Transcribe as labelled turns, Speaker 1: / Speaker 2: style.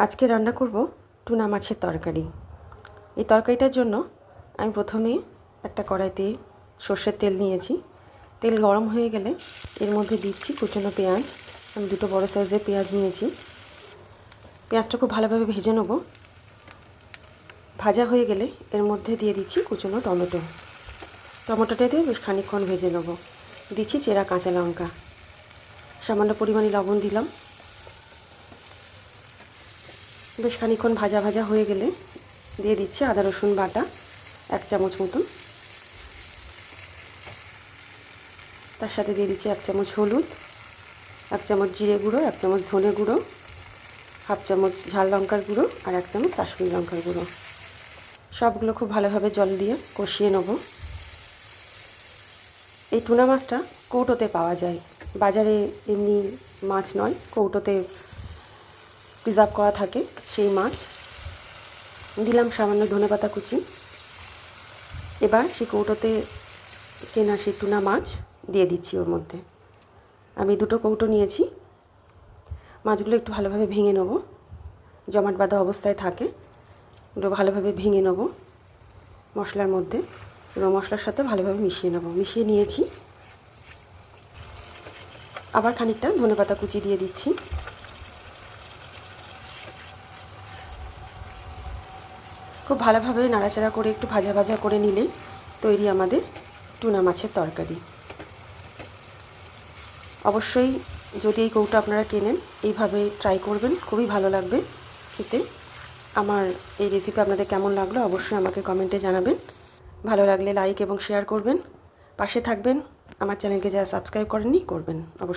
Speaker 1: আজকে রান্না করব টুনা মাছের তরকারি। এই তরকারিটার জন্য আমি প্রথমে একটা কড়াইতে সর্ষের তেল নিয়েছি। তেল গরম হয়ে গেলে এর মধ্যে দিচ্ছি কুচনো পেঁয়াজ। আমি দুটো বড় সাইজের পেঁয়াজ নিয়েছি। পেঁয়াজটা খুব ভালোভাবে ভেজে নেব। ভাজা হয়ে গেলে এর মধ্যে দিয়ে দিচ্ছি কুচনো টমেটো। টমেটোটা দিয়ে বেশ খানিকক্ষণ ভেজে নেব। দিচ্ছি চেরা কাঁচা লঙ্কা, সামান্য পরিমাণে লবণ দিলাম। বেশ খানিকক্ষণ ভাজা ভাজা হয়ে গেলে দিয়ে দিচ্ছি আদা রসুন বাটা 1 চামচ মতন। তার সাথে দিয়ে দিচ্ছি 1 চামচ হলুদ, 1 চামচ জিরে গুঁড়ো, 1 চামচ ধনে গুঁড়ো, 1/2 চামচ ঝাল লঙ্কার গুঁড়ো আর 1 চামচ কাশ্মীরি লঙ্কার গুঁড়ো। সবগুলো খুব ভালোভাবে জল দিয়ে কষিয়ে নেব। এই টুনা মাছটা কৌটোতে পাওয়া যায়, বাজারে এমনি মাছ নয়, কৌটোতে প্রিজার্ভ করা থাকে সেই মাছ। দিলাম সামান্য ধনেপাতা কুচি। এবার সেই কৌটোতে কেনা সেই টুনা মাছ দিয়ে দিচ্ছি ওর মধ্যে। আমি 2টো কৌটো নিয়েছি। মাছগুলো একটু ভালোভাবে ভেঙে নেব, জমাট বাঁধা অবস্থায় থাকে, একটু ভালোভাবে ভেঙে নেব মশলার মধ্যে এবং মশলার সাথে ভালোভাবে মিশিয়ে নেব। মিশিয়ে নিয়েছি। আবার খানিকটা ধনেপাতা কুচি দিয়ে দিচ্ছি। খুব ভালোভাবে নাড়াচাড়া করে একটু ভাজা ভাজা করে নিলেই তৈরি আমাদের টুনা মাছের তরকারি। অবশ্যই যদি এই কৌটো আপনারা কেনেন এইভাবে ট্রাই করবেন, খুবই ভালো লাগবে খেতে। আমার এই রেসিপি আপনাদের কেমন লাগলো অবশ্যই আমাকে কমেন্টে জানাবেন। ভালো লাগলে লাইক এবং শেয়ার করবেন, পাশে থাকবেন। আমার চ্যানেলকে যারা সাবস্ক্রাইব করেননি করবেন অবশ্যই।